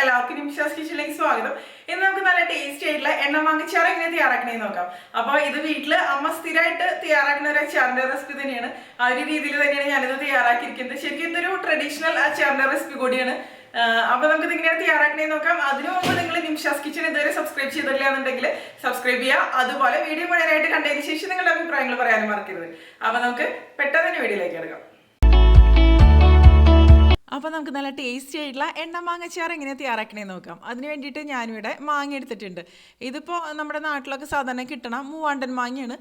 എല്ലാവർക്കും നിമിഷാസ് കിച്ചണിലേക്ക് സ്വാഗതം. ഇന്ന് നമുക്ക് നല്ല ടേസ്റ്റി ആയിട്ടുള്ള എണ്ണ മാങ്ങച്ചാറ് എങ്ങനെ തയ്യാറാക്കണേന്ന് നോക്കാം. അപ്പോൾ ഇത് വീട്ടില് അമ്മ സ്ഥിരമായിട്ട് തയ്യാറാക്കുന്ന ഒരു അച്ചാറിന്റെ റെസിപ്പി തന്നെയാണ്. ആ ഒരു രീതിയിൽ തന്നെയാണ് ഞാനിത് തയ്യാറാക്കിയിരിക്കുന്നത്. ശരിക്കും ഇതൊരു ട്രഡീഷണൽ അച്ചാറിന്റെ റെസിപ്പി കൂടിയാണ്. അപ്പൊ നമുക്ക് ഇതിങ്ങനെ തയ്യാറാക്കണേന്ന് നോക്കാം. അതിനു മുമ്പ് നിങ്ങൾ നിമിഷാസ് കിച്ചൺ ഇതുവരെ സബ്സ്ക്രൈബ് ചെയ്തില്ല എന്നുണ്ടെങ്കിൽ സബ്സ്ക്രൈബ് ചെയ്യുക. അതുപോലെ വീഡിയോ മുഴുവനായിട്ട് കണ്ടതിന് ശേഷം നിങ്ങളുടെ അഭിപ്രായങ്ങൾ പറയാനും മറക്കരുത്. അപ്പൊ നമുക്ക് പെട്ടെന്ന് തന്നെ വീഡിയോയിലേക്ക് എടുക്കാം. അപ്പോൾ നമുക്ക് നല്ല ടേസ്റ്റി ആയിട്ടുള്ള എണ്ണ മാങ്ങച്ചാറ് എങ്ങനെ തയ്യാറാക്കണേ നോക്കാം. അതിന് വേണ്ടിയിട്ട് ഞാനിവിടെ മാങ്ങ എടുത്തിട്ടുണ്ട്. ഇതിപ്പോൾ നമ്മുടെ നാട്ടിലൊക്കെ സാധാരണ കിട്ടണം മൂവാണ്ടൻ മാങ്ങയാണ്.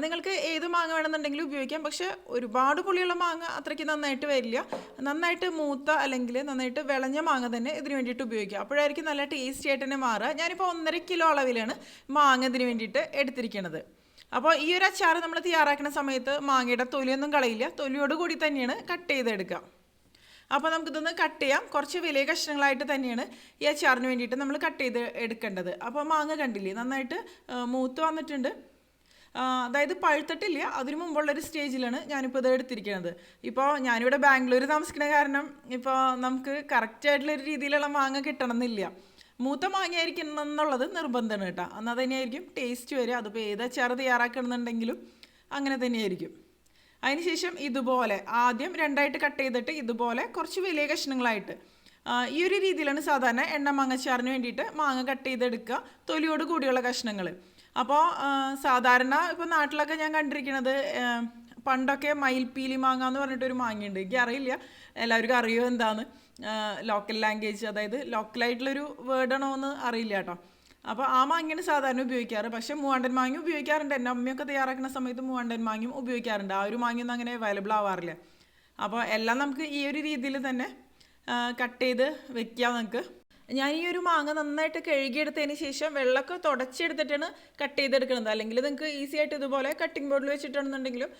നിങ്ങൾക്ക് ഏത് മാങ്ങ വേണമെന്നുണ്ടെങ്കിലും ഉപയോഗിക്കാം. പക്ഷേ ഒരുപാട് പുളിയുള്ള മാങ്ങ അത്രയ്ക്ക് നന്നായിട്ട് വരില്ല. നന്നായിട്ട് മൂത്ത അല്ലെങ്കിൽ നന്നായിട്ട് വിളഞ്ഞ മാങ്ങ തന്നെ ഇതിന് വേണ്ടിയിട്ട് ഉപയോഗിക്കാം. അപ്പോഴായിരിക്കും നല്ല ടേസ്റ്റി ആയിട്ട് തന്നെ മാറുക. ഞാനിപ്പോൾ 1.5 കിലോ അളവിലാണ് മാങ്ങ ഇതിന് വേണ്ടിയിട്ട് എടുത്തിരിക്കുന്നത്. അപ്പോൾ ഈ ഒരു അച്ചാറ് നമ്മൾ തയ്യാറാക്കുന്ന സമയത്ത് മാങ്ങയുടെ തൊലിയൊന്നും കളയില്ല. തൊലിയോട് കൂടി തന്നെയാണ് കട്ട് ചെയ്തെടുക്കുക. അപ്പോൾ നമുക്കിതൊന്ന് കട്ട് ചെയ്യാം. കുറച്ച് വലിയ കഷ്ണങ്ങളായിട്ട് തന്നെയാണ് ഈ അച്ചാറിന് വേണ്ടിയിട്ട് നമ്മൾ കട്ട് ചെയ്ത് എടുക്കേണ്ടത്. അപ്പോൾ മാങ്ങ കണ്ടില്ലേ, നന്നായിട്ട് മൂത്ത് വന്നിട്ടുണ്ട്. അതായത് പഴുത്തിട്ടില്ല, അതിന് മുമ്പുള്ളൊരു സ്റ്റേജിലാണ് ഞാനിപ്പോൾ ഇത് എടുത്തിരിക്കുന്നത്. ഇപ്പോൾ ഞാനിവിടെ ബാംഗ്ലൂർ താമസിക്കുന്ന കാരണം ഇപ്പോൾ നമുക്ക് കറക്റ്റായിട്ടുള്ളൊരു രീതിയിലുള്ള മാങ്ങ കിട്ടണമെന്നില്ല. മൂത്ത മാങ്ങയായിരിക്കണം എന്നുള്ളത് നിർബന്ധമാണ് കേട്ടോ. എന്നാൽ തന്നെയായിരിക്കും ടേസ്റ്റ് വരിക. അതിപ്പോൾ ഏത് അച്ചാർ തയ്യാറാക്കണമെന്നുണ്ടെങ്കിലും അങ്ങനെ തന്നെയായിരിക്കും. അതിനുശേഷം ഇതുപോലെ ആദ്യം 2ആയിട്ട് കട്ട് ചെയ്തിട്ട് ഇതുപോലെ കുറച്ച് വലിയ കഷ്ണങ്ങളായിട്ട് ഈ ഒരു രീതിയിലാണ് സാധാരണ എണ്ണ മാങ്ങച്ചാറിന് വേണ്ടിയിട്ട് മാങ്ങ കട്ട് ചെയ്തെടുക്കുക, തൊലിയോട് കൂടിയുള്ള കഷ്ണങ്ങൾ. അപ്പോൾ സാധാരണ ഇപ്പോൾ നാട്ടിലൊക്കെ ഞാൻ കണ്ടിരിക്കുന്നത് പണ്ടൊക്കെ മയിൽപ്പീലി മാങ്ങ എന്ന് പറഞ്ഞിട്ടൊരു മാങ്ങയുണ്ട്. എനിക്ക് അറിയില്ല എല്ലാവർക്കും അറിയോ എന്താന്ന്, ലോക്കൽ ലാംഗ്വേജ്, അതായത് ലോക്കലായിട്ടുള്ളൊരു വേർഡാണോ എന്ന് അറിയില്ല കേട്ടോ. അപ്പോൾ ആ മാങ്ങയാണ് സാധാരണ ഉപയോഗിക്കാറ്. പക്ഷേ മൂവാണ്ടൻ മാങ്ങ ഉപയോഗിക്കാറുണ്ട്. എൻ്റെ അമ്മയൊക്കെ തയ്യാറാക്കുന്ന സമയത്ത് മൂവാണ്ടൻ മാങ്ങയും ഉപയോഗിക്കാറുണ്ട്. ആ ഒരു മാങ്ങയൊന്നും അങ്ങനെ അവൈലബിൾ ആവാറില്ല. അപ്പോൾ എല്ലാം നമുക്ക് ഈ ഒരു രീതിയിൽ തന്നെ കട്ട് ചെയ്ത് വെക്കാം. നമുക്ക് ഞാൻ ഈ ഒരു മാങ്ങ നന്നായിട്ട് കഴുകിയെടുത്തതിന് ശേഷം വെള്ളമൊക്കെ തുടച്ചെടുത്തിട്ടാണ് കട്ട് ചെയ്തെടുക്കുന്നത്. അല്ലെങ്കിൽ നിങ്ങൾക്ക് ഈസി ആയിട്ട് ഇതുപോലെ കട്ടിംഗ് ബോർഡിൽ വെച്ചിട്ടുണ്ടെന്നുണ്ടെങ്കിലും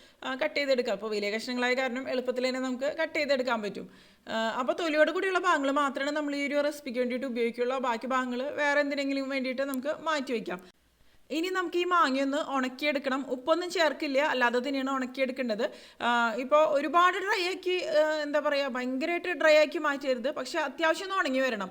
കട്ട് ചെയ്തെടുക്കാം. അപ്പോൾ വലിയ കഷ്ണങ്ങളായ കാരണം എളുപ്പത്തിൽ തന്നെ നമുക്ക് കട്ട് ചെയ്തെടുക്കാൻ പറ്റും. അപ്പോൾ തൊലിയോട് കൂടിയുള്ള ഭാഗങ്ങൾ മാത്രമാണ് നമ്മൾ ഈ ഒരു റെസിപ്പിക്ക് വേണ്ടിയിട്ട് ഉപയോഗിക്കുള്ളൂ. ബാക്കി ഭാഗങ്ങൾ വേറെ എന്തിനെങ്കിലും വേണ്ടിയിട്ട് നമുക്ക് മാറ്റി വയ്ക്കാം. ഇനി നമുക്ക് ഈ മാങ്ങയൊന്ന് ഉണക്കിയെടുക്കണം. ഉപ്പൊന്നും ചേർക്കില്ല, അല്ലാതെ തന്നെയാണ് ഉണക്കിയെടുക്കേണ്ടത്. ഇപ്പോൾ ഒരുപാട് ഡ്രൈ ആക്കി, എന്താ പറയുക, ഭയങ്കരമായിട്ട് ഡ്രൈ ആക്കി മാറ്റരുത്. പക്ഷേ അത്യാവശ്യം ഒന്ന് ഉണങ്ങി വരണം.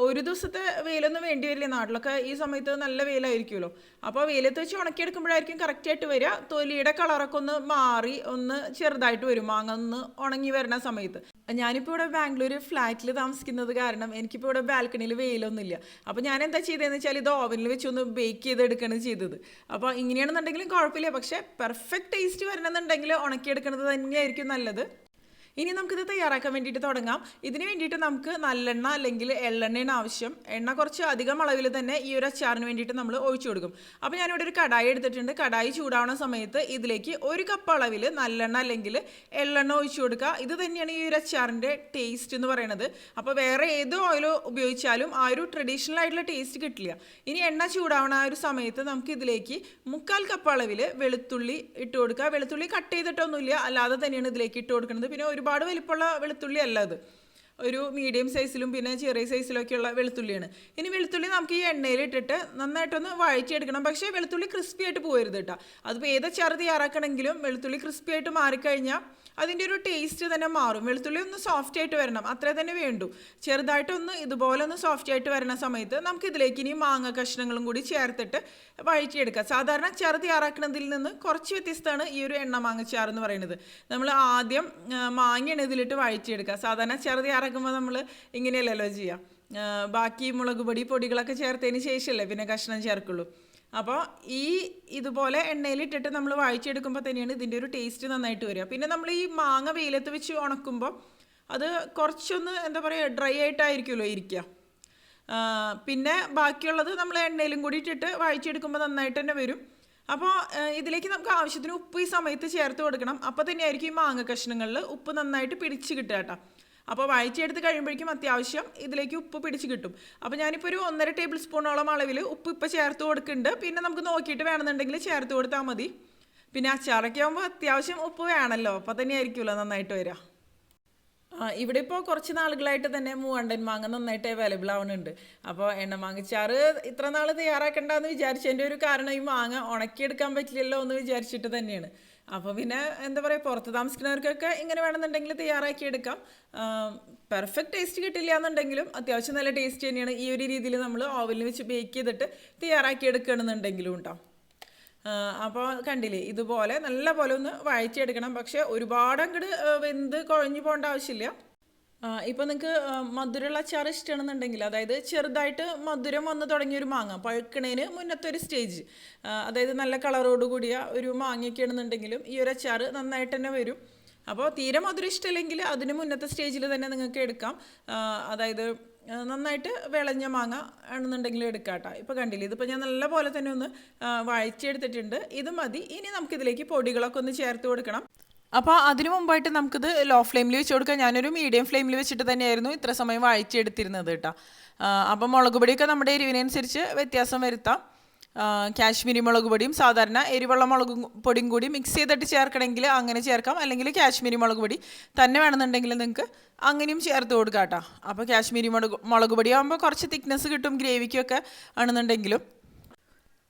ഒരു ദിവസത്തെ വെയിലൊന്നും വേണ്ടി വരില്ല. നാട്ടിലൊക്കെ ഈ സമയത്ത് നല്ല വെയിലായിരിക്കുമല്ലോ. അപ്പോൾ വെയിലത്ത് വെച്ച് ഉണക്കിയെടുക്കുമ്പോഴായിരിക്കും കറക്റ്റായിട്ട് വരിക. തൊലിയുടെ കളറൊക്കെ ഒന്ന് മാറി ഒന്ന് ചെറുതായിട്ട് വരും മാങ്ങ ഒന്ന് ഉണങ്ങി വരുന്ന സമയത്ത്. ഞാനിപ്പോൾ ഇവിടെ ബാംഗ്ലൂർ ഫ്ലാറ്റിൽ താമസിക്കുന്നത് കാരണം എനിക്കിപ്പോൾ ഇവിടെ ബാൽക്കണിയിൽ വെയിലൊന്നുമില്ല. അപ്പോൾ ഞാൻ എന്താ ചെയ്തതെന്ന് വെച്ചാൽ ഇത് ഓവനിൽ വെച്ചൊന്ന് ബേക്ക് ചെയ്തെടുക്കുകയാണ് ചെയ്തത്. അപ്പോൾ ഇങ്ങനെയാണെന്നുണ്ടെങ്കിലും കുഴപ്പമില്ല. പക്ഷേ പെർഫെക്റ്റ് ടേസ്റ്റ് വരണമെന്നുണ്ടെങ്കിൽ ഉണക്കിയെടുക്കുന്നത് തന്നെയായിരിക്കും നല്ലത്. ഇനി നമുക്കിത് തയ്യാറാക്കാൻ വേണ്ടിയിട്ട് തുടങ്ങാം. ഇതിന് വേണ്ടിയിട്ട് നമുക്ക് നല്ലെണ്ണ അല്ലെങ്കിൽ എള്ളെണ്ണയാണ് ആവശ്യം. എണ്ണ കുറച്ച് അധികം അളവിൽ തന്നെ ഈ ഒരു അച്ചാറിന് വേണ്ടിയിട്ട് നമ്മൾ ഒഴിച്ചു കൊടുക്കും. അപ്പോൾ ഞാനിവിടെ ഒരു കടായി എടുത്തിട്ടുണ്ട്. കടായി ചൂടാവുന്ന സമയത്ത് ഇതിലേക്ക് 1 കപ്പ് അളവിൽ നല്ലെണ്ണ അല്ലെങ്കിൽ എള്ളെണ്ണ ഒഴിച്ചു കൊടുക്കുക. ഇത് തന്നെയാണ് ഈ ഒരു അച്ചാറിൻ്റെ ടേസ്റ്റ് എന്ന് പറയുന്നത്. അപ്പോൾ വേറെ ഏത് ഓയിലോ ഉപയോഗിച്ചാലും ആ ഒരു ട്രഡീഷണൽ ആയിട്ടുള്ള ടേസ്റ്റ് കിട്ടില്ല. ഇനി എണ്ണ ചൂടാവുന്ന ആ ഒരു സമയത്ത് നമുക്ക് ഇതിലേക്ക് 1/4 കപ്പ് അളവിൽ വെളുത്തുള്ളി ഇട്ട് കൊടുക്കുക. വെളുത്തുള്ളി കട്ട് ചെയ്തിട്ടൊന്നുമില്ല, അല്ലാതെ തന്നെയാണ് ഇതിലേക്ക് ഇട്ട് കൊടുക്കുന്നത്. പിന്നെ ഒരുപാട് വലിപ്പമുള്ള വെളുത്തുള്ളി അല്ല, അത് ഒരു മീഡിയം സൈസിലും പിന്നെ ചെറിയ സൈസിലൊക്കെയുള്ള വെളുത്തുള്ളിയാണ്. ഇനി വെളുത്തുള്ളി നമുക്ക് ഈ എണ്ണയിൽ ഇട്ടിട്ട് നന്നായിട്ടൊന്ന് വഴറ്റിയെടുക്കണം. പക്ഷേ വെളുത്തുള്ളി ക്രിസ്പി ആയിട്ട് പോകരുത് കേട്ടോ. അതിപ്പോൾ ഏത് അച്ചാർ തയ്യാറാക്കണമെങ്കിലും വെളുത്തുള്ളി ക്രിസ്പി ആയിട്ട് മാറിക്കഴിഞ്ഞാൽ അതിൻ്റെ ഒരു ടേസ്റ്റ് തന്നെ മാറും. വെളുത്തുള്ളി ഒന്ന് സോഫ്റ്റ് ആയിട്ട് വരണം, അത്രേ തന്നെ വേണ്ടു. ചെറുതായിട്ടൊന്ന് ഇതുപോലെ ഒന്ന് സോഫ്റ്റ് ആയിട്ട് വരുന്ന സമയത്ത് നമുക്ക് ഇതിലേക്ക് ഇനി മാങ്ങ കഷ്ണങ്ങളും കൂടി ചേർത്തിട്ട് വഴറ്റിയെടുക്കാം. സാധാരണ അച്ചാർ തയ്യാറാക്കുന്നതിൽ നിന്ന് കുറച്ച് വ്യത്യസ്തമാണ് ഈ ഒരു എണ്ണ മാങ്ങച്ചാർ എന്ന് പറയുന്നത്. നമ്മൾ ആദ്യം മാങ്ങയാണ് ഇതിലിട്ട് വഴറ്റിയെടുക്കുക. സാധാരണ അച്ചാർ തയ്യാറാക്കുമ്പോൾ നമ്മൾ ഇങ്ങനെയല്ലല്ലോ ചെയ്യുക. ബാക്കി മുളക് പൊടി പൊടികളൊക്കെ ചേർത്തതിന് ശേഷമല്ലേ പിന്നെ കഷ്ണം ചേർക്കുള്ളൂ. അപ്പോൾ ഇതുപോലെ എണ്ണയിലിട്ടിട്ട് നമ്മൾ വഴറ്റിയെടുക്കുമ്പോൾ തന്നെയാണ് ഇതിൻ്റെ ഒരു ടേസ്റ്റ് നന്നായിട്ട് വരിക. പിന്നെ നമ്മൾ ഈ മാങ്ങ വെയിലത്ത് വെച്ച് ഉണക്കുമ്പോൾ അത് കുറച്ചൊന്ന് എന്താ പറയുക ഡ്രൈ ആയിട്ടായിരിക്കുമല്ലോ ഇരിക്കുക. പിന്നെ ബാക്കിയുള്ളത് നമ്മൾ എണ്ണയിലും കൂടി ഇട്ടിട്ട് വഴറ്റിയെടുക്കുമ്പോൾ നന്നായിട്ട് തന്നെ വരും. അപ്പോൾ ഇതിലേക്ക് നമുക്ക് ആവശ്യത്തിന് ഉപ്പ് ഈ സമയത്ത് ചേർത്ത് കൊടുക്കണം. അപ്പോൾ തന്നെയായിരിക്കും ഈ മാങ്ങ കഷ്ണങ്ങളിൽ ഉപ്പ് നന്നായിട്ട് പിടിച്ച് കിട്ടുക കേട്ടോ. അപ്പോൾ വഴറ്റിയെടുത്ത് കഴിയുമ്പോഴേക്കും അത്യാവശ്യം ഇതിലേക്ക് ഉപ്പ് പിടിച്ച് കിട്ടും. അപ്പോൾ ഞാനിപ്പോൾ ഒരു 1.5 ടേബിൾ സ്പൂണോളം അളവിൽ ഉപ്പ് ഇപ്പോൾ ചേർത്ത് കൊടുക്കുന്നുണ്ട്. പിന്നെ നമുക്ക് നോക്കിയിട്ട് വേണമെന്നുണ്ടെങ്കിൽ ചേർത്ത് കൊടുത്താൽ മതി. പിന്നെ അച്ചാറൊക്കെ ആകുമ്പോൾ അത്യാവശ്യം ഉപ്പ് വേണമല്ലോ, അപ്പോൾ തന്നെ ആയിരിക്കുമല്ലോ നന്നായിട്ട് വരിക. ഇവിടെ ഇപ്പോൾ കുറച്ച് നാളുകളായിട്ട് തന്നെ മൂവാണ്ടൻ മാങ്ങ നന്നായിട്ട് അവൈലബിൾ ആവുന്നുണ്ട്. അപ്പോൾ എണ്ണ മാങ്ങച്ചാറ് ഇത്ര നാൾ തയ്യാറാക്കണ്ടെന്ന് വിചാരിച്ചതിൻ്റെ ഒരു കാരണം ഈ മാങ്ങ ഉണക്കിയെടുക്കാൻ പറ്റില്ലല്ലോ എന്ന് വിചാരിച്ചിട്ട് തന്നെയാണ്. അപ്പോൾ പിന്നെ എന്താ പറയുക, പുറത്ത് താമസിക്കുന്നവർക്കൊക്കെ ഇങ്ങനെ വേണമെന്നുണ്ടെങ്കിൽ തയ്യാറാക്കിയെടുക്കാം. പെർഫെക്റ്റ് ടേസ്റ്റ് കിട്ടില്ല എന്നുണ്ടെങ്കിലും അത്യാവശ്യം നല്ല ടേസ്റ്റ് തന്നെയാണ് ഈ ഒരു രീതിയിൽ നമ്മൾ ഓവനിൽ വെച്ച് ബേക്ക് ചെയ്തിട്ട് തയ്യാറാക്കി എടുക്കണമെന്നുണ്ടെങ്കിലും ഉണ്ടാവും. അപ്പോൾ കണ്ടില്ലേ, ഇതുപോലെ നല്ല പോലെ ഒന്ന് വഴറ്റിയെടുക്കണം. പക്ഷേ ഒരുപാട് അങ്ങോട്ട് വെന്ത് കുഴഞ്ഞു പോകേണ്ട ആവശ്യമില്ല. ഇപ്പോൾ നിങ്ങൾക്ക് മധുരമുള്ള അച്ചാർ ഇഷ്ടമാണെന്നുണ്ടെങ്കിൽ, അതായത് ചെറുതായിട്ട് മധുരം വന്ന് തുടങ്ങിയൊരു മാങ്ങ പഴുക്കണേന് മുന്നത്തെ ഒരു സ്റ്റേജ്, അതായത് നല്ല കളറോട് കൂടിയ ഒരു മാങ്ങയൊക്കെ ആണെന്നുണ്ടെങ്കിലും ഈ ഒരു അച്ചാർ നന്നായിട്ട് തന്നെ വരും. അപ്പോൾ തീരെ മധുരം ഇഷ്ടമല്ലെങ്കിൽ അതിന് മുന്നത്തെ സ്റ്റേജിൽ തന്നെ നിങ്ങൾക്ക് എടുക്കാം. അതായത് നന്നായിട്ട് വിളഞ്ഞ മാങ്ങ ആണെന്നുണ്ടെങ്കിൽ എടുക്കാം കേട്ടോ. ഇപ്പോൾ കണ്ടില്ലേ, ഇതിപ്പോൾ ഞാൻ നല്ല പോലെ തന്നെ ഒന്ന് വഴച്ചെടുത്തിട്ടുണ്ട്. ഇത് മതി. ഇനി നമുക്കിതിലേക്ക് പൊടികളൊക്കെ ഒന്ന് ചേർത്ത് കൊടുക്കണം. അപ്പോൾ അതിനു മുമ്പായിട്ട് നമുക്കിത് ലോ ഫ്ലെയിമിൽ വെച്ച് കൊടുക്കാം. ഞാനൊരു മീഡിയം ഫ്ലെയിമിൽ വെച്ചിട്ട് തന്നെയായിരുന്നു ഇത്ര സമയം വഴച്ചെടുത്തിരുന്നത് കേട്ടോ. അപ്പോൾ മുളക് പൊടിയൊക്കെ നമ്മുടെ എരിവിനനുസരിച്ച് വ്യത്യാസം വരുത്താം. കാശ്മീരി മുളക് പൊടിയും സാധാരണ എരിവുള്ള മുളക് പൊടിയും കൂടി മിക്സ് ചെയ്തിട്ട് ചേർക്കണമെങ്കിൽ അങ്ങനെ ചേർക്കാം. അല്ലെങ്കിൽ കാശ്മീരി മുളക് പൊടി തന്നെ വേണമെന്നുണ്ടെങ്കിൽ നിങ്ങൾക്ക് അങ്ങനെയും ചേർത്ത് കൊടുക്കാം കേട്ടോ. അപ്പോൾ കാശ്മീരി മുളക് പൊടി ആകുമ്പോൾ കുറച്ച് തിക്നെസ് കിട്ടും ഗ്രേവിക്കൊക്കെ ആണെന്നുണ്ടെങ്കിലും.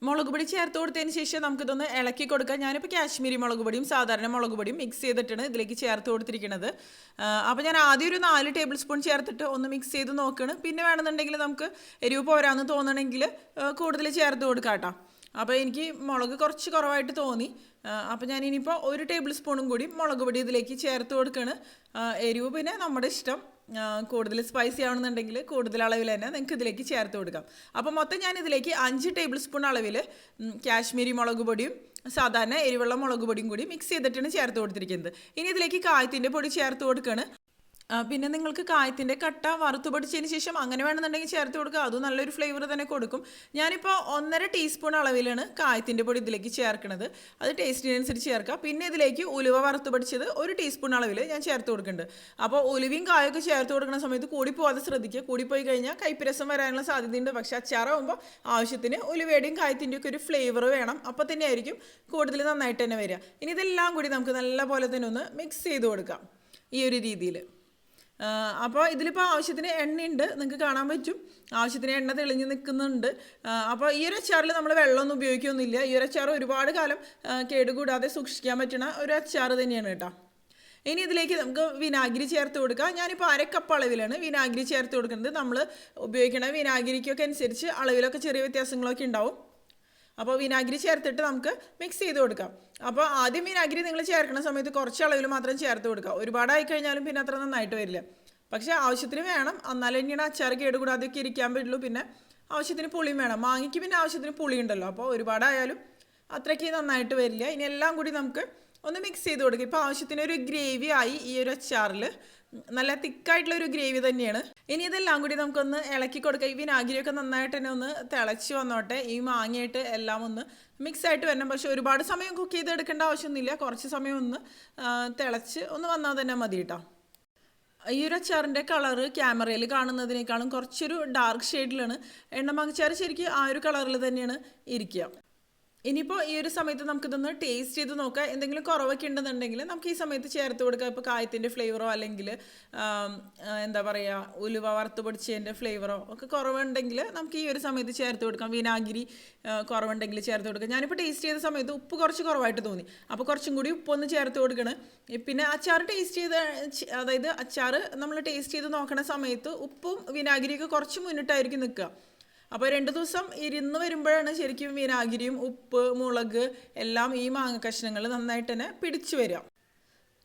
മുളക് പൊടി ചേർത്ത് കൊടുത്തതിന് ശേഷം നമുക്കിതൊന്ന് ഇളക്കി കൊടുക്കാം. ഞാനിപ്പോൾ കാശ്മീരി മുളക് പൊടിയും സാധാരണ മുളക് പൊടിയും മിക്സ് ചെയ്തിട്ടാണ് ഇതിലേക്ക് ചേർത്ത് കൊടുത്തിരിക്കുന്നത്. അപ്പോൾ ഞാൻ ആദ്യം ഒരു 4 ടേബിൾ സ്പൂൺ ചേർത്തിട്ട് ഒന്ന് മിക്സ് ചെയ്ത് നോക്കണം. പിന്നെ വേണമെന്നുണ്ടെങ്കിൽ നമുക്ക് എരിവ് പോരാന്ന് തോന്നണമെങ്കിൽ കൂടുതൽ ചേർത്ത് കൊടുക്കാം കേട്ടോ. അപ്പോൾ എനിക്ക് മുളക് കുറച്ച് കുറവായിട്ട് തോന്നി. അപ്പോൾ ഞാൻ ഇനിയിപ്പോൾ 1 ടേബിൾ സ്പൂണും കൂടി മുളക് പൊടി ഇതിലേക്ക് ചേർത്ത് കൊടുക്കുകയാണ്. എരിവ് പിന്നെ നമ്മുടെ ഇഷ്ടം, കൂടുതൽ സ്പൈസി ആവണമെന്നുണ്ടെങ്കിൽ കൂടുതൽ അളവിൽ തന്നെ നിങ്ങൾക്ക് ഇതിലേക്ക് ചേർത്ത് കൊടുക്കാം. അപ്പോൾ മൊത്തം ഞാൻ ഇതിലേക്ക് 5 ടേബിൾ സ്പൂൺ അളവിൽ കാശ്മീരി മുളക് പൊടിയും സാധാരണ എരിവുള്ള മുളക് പൊടിയും കൂടി മിക്സ് ചെയ്തിട്ടാണ് ചേർത്ത് കൊടുത്തിരിക്കുന്നത്. ഇനി ഇതിലേക്ക് കായത്തിൻ്റെ പൊടി ചേർത്ത് കൊടുക്കുകയാണ്. പിന്നെ നിങ്ങൾക്ക് കായത്തിൻ്റെ കട്ട വറുത്ത് പൊടിച്ചതിന് ശേഷം അങ്ങനെ വേണമെന്നുണ്ടെങ്കിൽ ചേർത്ത് കൊടുക്കുക. അതും നല്ലൊരു ഫ്ലേവർ തന്നെ കൊടുക്കും. ഞാനിപ്പോൾ 1.5 ടീസ്പൂൺ അളവിലാണ് കായത്തിൻ്റെ പൊടി ഇതിലേക്ക് ചേർക്കുന്നത്. അത് ടേസ്റ്റിനനുസരിച്ച് ചേർക്കുക. പിന്നെ ഇതിലേക്ക് ഉലുവ വറുത്ത് പൊടിച്ചത് 1 ടീസ്പൂൺ അളവിൽ ഞാൻ ചേർത്ത് കൊടുക്കുന്നുണ്ട്. അപ്പോൾ ഉലുവയും കായൊക്കെ ചേർത്ത് കൊടുക്കുന്ന സമയത്ത് കൂടിപ്പോകാതെ ശ്രദ്ധിക്കുക. കൂടിപ്പോയി കഴിഞ്ഞാൽ കൈപ്പരസം വരാനുള്ള സാധ്യതയുണ്ട്. പക്ഷേ അച്ചാറാകുമ്പോൾ ആവശ്യത്തിന് ഉലുവയുടെയും കായത്തിൻ്റെയും ഒക്കെ ഒരു ഫ്ലേവർ വേണം. അപ്പോൾ തന്നെ ആയിരിക്കും കൂടുതൽ നന്നായിട്ട് തന്നെ വരിക. ഇനി ഇതെല്ലാം കൂടി നമുക്ക് നല്ല പോലെ തന്നെ ഒന്ന് മിക്സ് ചെയ്ത് കൊടുക്കാം ഈ ഒരു രീതിയിൽ. അപ്പോൾ ഇതിലിപ്പോൾ ആവശ്യത്തിന് എണ്ണയുണ്ട്, നിങ്ങൾക്ക് കാണാൻ പറ്റും. ആവശ്യത്തിന് എണ്ണ തെളിഞ്ഞ് നിൽക്കുന്നുണ്ട്. അപ്പോൾ ഈ ഒരു അച്ചാറിൽ നമ്മൾ വെള്ളമൊന്നും ഉപയോഗിക്കുകയൊന്നുമില്ല. ഈ ഒരു അച്ചാർ ഒരുപാട് കാലം കേടുകൂടാതെ സൂക്ഷിക്കാൻ പറ്റുന്ന ഒരു അച്ചാർ തന്നെയാണ് കേട്ടോ. ഇനി ഇതിലേക്ക് നമുക്ക് വിനാഗിരി ചേർത്ത് കൊടുക്കാം. ഞാനിപ്പോൾ 1/2 കപ്പ് അളവിലാണ് വിനാഗിരി ചേർത്ത് കൊടുക്കുന്നത്. നമ്മൾ ഉപയോഗിക്കുന്ന വിനാഗിരിക്കൊക്കെ അനുസരിച്ച് അളവിലൊക്കെ ചെറിയ വ്യത്യാസങ്ങളൊക്കെ ഉണ്ടാവും. അപ്പോൾ വിനാഗിരി ചേർത്തിട്ട് നമുക്ക് മിക്സ് ചെയ്ത് കൊടുക്കാം. അപ്പോൾ ആദ്യം വിനാഗിരി നിങ്ങൾ ചേർക്കുന്ന സമയത്ത് കുറച്ച് അളവിൽ മാത്രം ചേർത്ത് കൊടുക്കുക. ഒരുപാടായി കഴിഞ്ഞാലും പിന്നെ അത്ര നന്നായിട്ട് വരില്ല. പക്ഷേ ആവശ്യത്തിന് വേണം, എന്നാലും തന്നെയാണ് അച്ചാർ കേടുകൂടാതെയൊക്കെ ഇരിക്കാൻ പറ്റുള്ളൂ. പിന്നെ ആവശ്യത്തിന് പുളിയും വേണം. മാങ്ങയ്ക്ക് പിന്നെ ആവശ്യത്തിന് പുളി ഉണ്ടല്ലോ. അപ്പോൾ ഒരുപാടായാലും അത്രയ്ക്ക് നന്നായിട്ട് വരില്ല. ഇനി എല്ലാം കൂടി നമുക്ക് ഒന്ന് മിക്സ് ചെയ്ത് കൊടുക്കുക. ഇപ്പോൾ ആവശ്യത്തിന് ഒരു ഗ്രേവി ആയി ഈ ഒരു അച്ചാറിൽ. നല്ല തിക്കായിട്ടുള്ളൊരു ഗ്രേവി തന്നെയാണ്. ഇനി ഇതെല്ലാം കൂടി നമുക്കൊന്ന് ഇളക്കി കൊടുക്കുക. ഈ വിനാഗിരിയൊക്കെ നന്നായിട്ട് തന്നെ ഒന്ന് തിളച്ച് വന്നോട്ടെ. ഈ മാങ്ങയായിട്ട് എല്ലാം ഒന്ന് മിക്സ് ആയിട്ട് വരണം. പക്ഷേ ഒരുപാട് സമയം കുക്ക് ചെയ്തെടുക്കേണ്ട ആവശ്യമൊന്നുമില്ല. കുറച്ച് സമയം ഒന്ന് തിളച്ച് ഒന്ന് വന്നാൽ തന്നെ മതി കേട്ടോ. ഈ ഒരു അച്ചാറിൻ്റെ കളറ് ക്യാമറയിൽ കാണുന്നതിനേക്കാളും കുറച്ചൊരു ഡാർക്ക് ഷെയ്ഡിലാണ്. എണ്ണമാങ്ങച്ചാർ ശരിക്കും ആ ഒരു കളറിൽ തന്നെയാണ് ഇരിക്കുക. ഇനിയിപ്പോൾ ഈ ഒരു സമയത്ത് നമുക്കിതൊന്ന് ടേസ്റ്റ് ചെയ്ത് നോക്കാം. എന്തെങ്കിലും കുറവൊക്കെ ഉണ്ടെന്നുണ്ടെങ്കിൽ നമുക്ക് ഈ സമയത്ത് ചേർത്ത് കൊടുക്കാം. ഇപ്പോൾ കായത്തിൻ്റെ ഫ്ലേവറോ അല്ലെങ്കിൽ എന്താ പറയുക ഉലുവ വറുത്ത് പൊടിച്ചതിൻ്റെ ഫ്ലേവറോ ഒക്കെ കുറവുണ്ടെങ്കിൽ നമുക്ക് ഈ ഒരു സമയത്ത് ചേർത്ത് കൊടുക്കാം. വിനാഗിരി കുറവുണ്ടെങ്കിൽ ചേർത്ത് കൊടുക്കാം. ഞാനിപ്പോൾ ടേസ്റ്റ് ചെയ്ത സമയത്ത് ഉപ്പ് കുറച്ച് കുറവായിട്ട് തോന്നി. അപ്പോൾ കുറച്ചും കൂടി ഉപ്പൊന്ന് ചേർത്ത് കൊടുക്കണം. പിന്നെ അച്ചാർ ടേസ്റ്റ് ചെയ്ത്, അതായത് അച്ചാർ നമ്മൾ ടേസ്റ്റ് ചെയ്ത് നോക്കണ സമയത്ത് ഉപ്പും വിനാഗിരിയൊക്കെ കുറച്ച് മുന്നിട്ടായിരിക്കും നിൽക്കുക. അപ്പോൾ 2 ദിവസം ഇരുന്ന് വരുമ്പോഴാണ് ശരിക്കും വിനാഗിരിയും ഉപ്പ് മുളക് എല്ലാം ഈ മാങ്ങ കഷ്ണങ്ങൾ നന്നായിട്ട് തന്നെ പിടിച്ചു വരിക.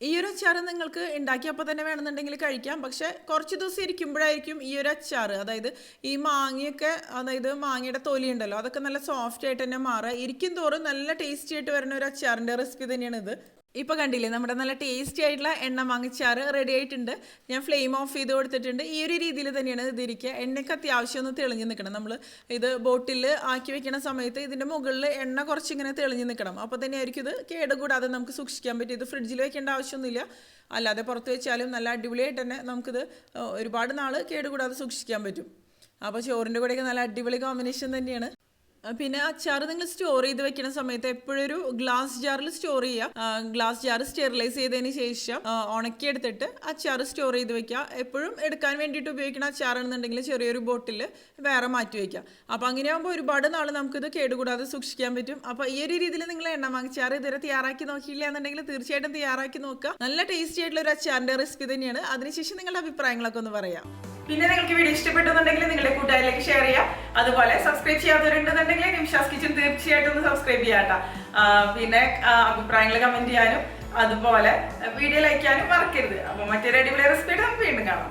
ഈ ഒരു അച്ചാർ നിങ്ങൾക്ക് ഉണ്ടാക്കിയപ്പോൾ തന്നെ വേണമെന്നുണ്ടെങ്കിൽ കഴിക്കാം. പക്ഷേ കുറച്ച് ദിവസം ഇരിക്കുമ്പോഴായിരിക്കും ഈ ഒരു അച്ചാർ, അതായത് ഈ മാങ്ങയൊക്കെ, അതായത് മാങ്ങയുടെ തൊലി ഉണ്ടല്ലോ, അതൊക്കെ നല്ല സോഫ്റ്റ് ആയിട്ട് തന്നെ മാറുക. ഇരിക്കും തോറും നല്ല ടേസ്റ്റി ആയിട്ട് വരുന്ന ഒരു അച്ചാറിൻ്റെ റെസിപ്പി തന്നെയാണ് ഇത്. ഇപ്പോൾ കണ്ടില്ലേ, നമ്മുടെ നല്ല ടേസ്റ്റി ആയിട്ടുള്ള എണ്ണ മാങ്ങച്ചാർ റെഡി ആയിട്ടുണ്ട്. ഞാൻ ഫ്ലെയിം ഓഫ് ചെയ്ത് കൊടുത്തിട്ടുണ്ട്. ഈ ഒരു രീതിയിൽ തന്നെയാണ് ഇതിരിക്കുക. എണ്ണയ്ക്ക് അത്യാവശ്യം ഒന്ന് തെളിഞ്ഞ് നിൽക്കണം. നമ്മൾ ഇത് ബോട്ടിൽ ആക്കി വെക്കുന്ന സമയത്ത് ഇതിൻ്റെ മുകളിൽ എണ്ണ കുറച്ചിങ്ങനെ തെളിഞ്ഞ് നിൽക്കണം. അപ്പോൾ തന്നെ ആയിരിക്കും ഇത് കേടുകൂടാതെ നമുക്ക് സൂക്ഷിക്കാൻ പറ്റും. ഇത് ഫ്രിഡ്ജിൽ വെക്കേണ്ട ആവശ്യമൊന്നുമില്ല. അല്ലാതെ പുറത്ത് വെച്ചാലും നല്ല അടിപൊളിയായിട്ട് തന്നെ നമുക്കിത് ഒരുപാട് നാൾ കേടുകൂടാതെ സൂക്ഷിക്കാൻ പറ്റും. അപ്പോൾ ചോറിൻ്റെ കൂടെയൊക്കെ നല്ല അടിപൊളി കോമ്പിനേഷൻ തന്നെയാണ്. പിന്നെ അച്ചാർ നിങ്ങൾ സ്റ്റോർ ചെയ്ത് വെക്കുന്ന സമയത്ത് എപ്പോഴും ഒരു ഗ്ലാസ് ജാറിൽ സ്റ്റോർ ചെയ്യുക. ഗ്ലാസ് ജാർ സ്റ്റെറിലൈസ് ചെയ്തതിന് ശേഷം ഉണക്കിയെടുത്തിട്ട് അച്ചാർ സ്റ്റോർ ചെയ്ത് വെക്കുക. എപ്പോഴും എടുക്കാൻ വേണ്ടിയിട്ട് ഉപയോഗിക്കുന്ന അച്ചാറാണെന്നുണ്ടെങ്കിൽ ചെറിയൊരു ബോട്ടിൽ വേറെ മാറ്റി വയ്ക്കുക. അപ്പോൾ അങ്ങനെയാകുമ്പോൾ ഒരുപാട് നാൾ നമുക്കിത് കേടുകൂടാതെ സൂക്ഷിക്കാൻ പറ്റും. അപ്പോൾ ഈ ഒരു രീതിയിൽ നിങ്ങൾ എണ്ണമാങ്ങ അച്ചാർ ഇതുവരെ തയ്യാറാക്കി നോക്കിയില്ല എന്നുണ്ടെങ്കിൽ തീർച്ചയായിട്ടും തയ്യാറാക്കി നോക്കുക. നല്ല ടേസ്റ്റി ആയിട്ടുള്ള ഒരു അച്ചാറിൻ്റെ റെസിപ്പി തന്നെയാണ്. അതിനുശേഷം നിങ്ങളുടെ അഭിപ്രായങ്ങളൊക്കെ ഒന്ന് പറയാം. പിന്നെ നിങ്ങൾക്ക് വീഡിയോ ഇഷ്ടപ്പെട്ടെന്നുണ്ടെങ്കിൽ നിങ്ങളുടെ കൂട്ടുകാരിലേക്ക് ഷെയർ ചെയ്യാം. അതുപോലെ സബ്സ്ക്രൈബ് ചെയ്യാത്തവരുണ്ടെന്നുണ്ടെങ്കിൽ നിംഷാസ് കിച്ചൺ തീർച്ചയായിട്ടും ഒന്ന് സബ്സ്ക്രൈബ് ചെയ്യാട്ടോ. പിന്നെ അഭിപ്രായങ്ങൾ കമന്റ് ചെയ്യാനും അതുപോലെ വീഡിയോ ലൈക്ക് ചെയ്യാനും മറക്കരുത്. അപ്പോൾ മറ്റൊരു അടിപൊളി റെസിപ്പി നമുക്ക് വീണ്ടും കാണാം.